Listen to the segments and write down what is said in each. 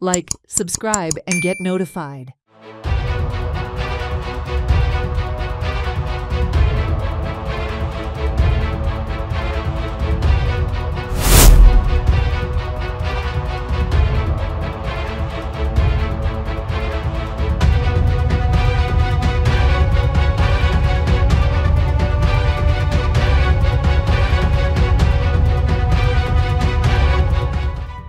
Like, subscribe, and get notified.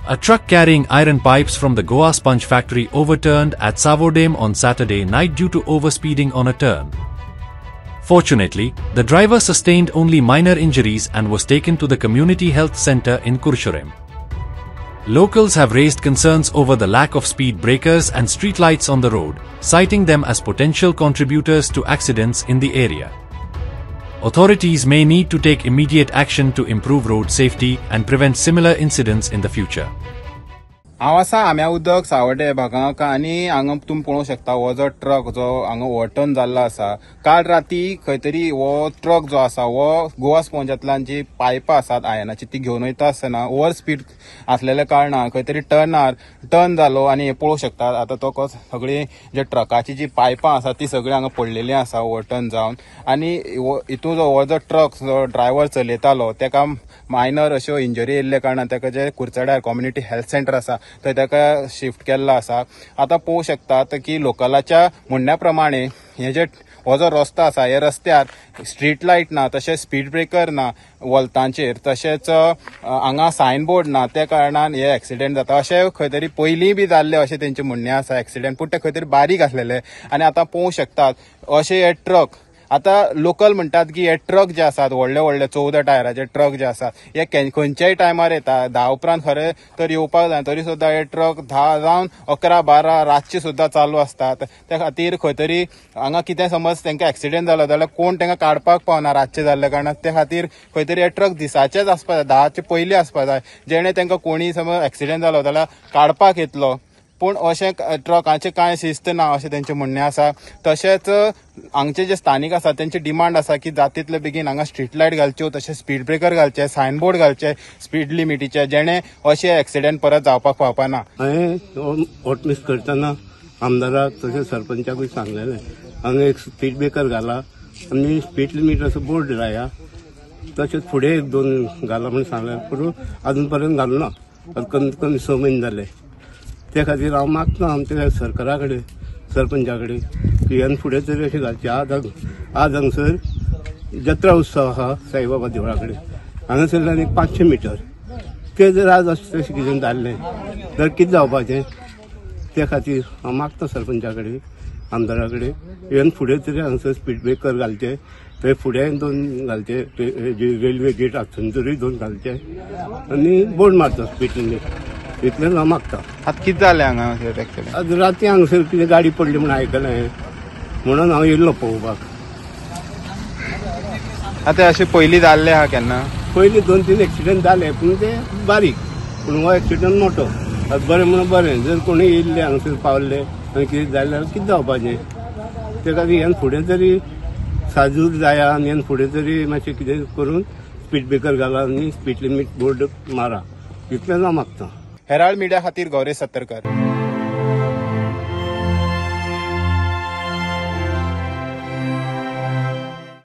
A truck carrying iron pipes from the Goa Sponge factory overturned at Savodem on Saturday night due to overspeeding on a turn. Fortunately, the driver sustained only minor injuries and was taken to the community health center in Kurshurem. Locals have raised concerns over the lack of speed breakers and streetlights on the road, citing them as potential contributors to accidents in the area. Authorities may need to take immediate action to improve road safety and prevent similar incidents in the future. आवासा आम्या उदक सावड्डे भागांक आनी हांगा तुमी पळोवंक शकता हो जो truck जो हांगा ओव्हरटर्न जाल्लो आसा काल राती खंय तरी हो ट्रक जो आसा हो गोवा स्पॉन्जांतल्यान जी पायपां आसात आयनाची ती घेवन वयता आसतना ओव्हर स्पीड आसलेल्या कारणान खंय तरी टर्न जालो आनी हे पळोवंक शकतात आता तो सगळी जे ट्रकाची जी पायपां आसा ती सगळी हांगा पडलेली आसा ओव्हरटर्न जावन आनी हितून हो जो ट्रक जो ड्रायव्हर चलयतालो तेका मायनर अश्यो इंजरी येयल्ल्या कारणान तेका जे कुर्चड्यार कम्युनिटी हेल्थ सेंटर आसा थंय तेका शिफ्ट केल्लो आसा. आता पळोवंक शकतात की लोकलाच्या म्हणण्या प्रमाणे हे जे हो जो रस्तो आसा ह्या रस्त्यार स्ट्रीट लायट ना तशेंच स्पीड ब्रेकर ना वॉल्तांचेर तशेंच हांगा सायन बोर्ड ना त्या कारणान हे एक्सिडेंट जाता अशें खंय तरी पयलीं बी जाल्ले अशें तेंचें म्हणणें आसा एक्सिडेंट पूण ते खंय तरी बारीक आसलेले आनी आतां पळोवंक शकतात अशे हे ट्रक आता लोकल म्हणतात की हे ट्रक जे आसात व्हडले व्हडले 14 टायराचे ट्रक जे आसात हे खंयच्याय टायमार येता 10 उपरांत खरे तर येवपाक जाय तरी सुद्दां हे ट्रक 10 जावन 11-12 रातचे सुद्दां चालू असतात. त्या खातीर खंय तरी हांगा कितें समज तांकां एक्सिडेंट जालो जाल्यार कोण तांकां काडपाक पावना रातचे जाल्ल्या कारणान त्या खातीर खंय तरी हे ट्रक दिसाचेच आसपाक जाय 10चे पयलीं आसपाक जाय जेणे तांकां कोणी समज एक्सिडेंट जालो जाल्यार काडपाक येतलो. पूण अशें ट्रकांचे कांय शिस्त ना अशें तेंचें म्हणणें आसा. तशेंच हांगचे जे स्थानीक आसा तेंची डिमांड आसा की जाता तितले बेगीन हांगा स्ट्रीट लायट घालच्यो तशेंच स्पीड ब्रेकर घालचे सायन बोर्ड घालचे स्पीड लिमिटीचे जेणे अशे एक्सिडेंट परत जावपाक पावपाना. हांवें वोट मिस करतना आमदाराक तशेंच सरपंचाकूय सांगलेलें हांगा एक स्पीड ब्रेकर घाला आनी स्पीड लिमीट असो बोर्ड लाया तशेंच फुडें 1-2 घाला म्हणून सांगलें पूण अजून पर्यंत घालना कमीत कमी 6 म्हयने जाले. त्या खातीर हांव मागता आमच्या सरकारा कडेन सरपंचा कडेन की ह्यान फुडें तरी अशें घालचें. आज हांगसर जत्रा उत्सव आहा साईबाबा देवळा कडेन हांगासरल्यान एक 500 मिटर ते जर आज अशें तशें कितें जाल्लें जाल्यार कितें जावपाचें. त्या खातीर हांव मागता सरपंचा कडेन आमदारा कडेन ह्यान फुडें तरी हांगसर स्पीड ब्रेकर घालचे थंय फुडें 2 घालचे रेल्वे गेट आसा थंयसरूय 2 घालचे आनी बोर्ड मारता स्पीड लिमीट इतलें हांव मागता. आतां कितें जालें हांगा एक्सिडेंट आज राती हांगसर कितें गाडी पडली म्हणून आयकलें म्हणून हांव येयल्लो पळोवपाक. आतां अशें पयलीं जाल्लें आहा केन्ना पयलीं 2-3 एक्सिडेंट जाले पूण ते बारीक पूण हो एक्सिडेंट मोठो. आतां बरें म्हणून बरें जर कोणी येयल्ले हांगसर पावल्ले आनी कितें जालें जाल्यार कितें जावपाचें. त्या खातीर ह्यान फुडें तरी साजूर जाया आनी ह्यान फुडें तरी मातशें कितें करून स्पीड ब्रेकर घाला आनी स्पीड लिमीट बोर्ड मारा इतलें हांव मागता. हेराल्ड मिडिया खातीर गौरेश सत्तरकर.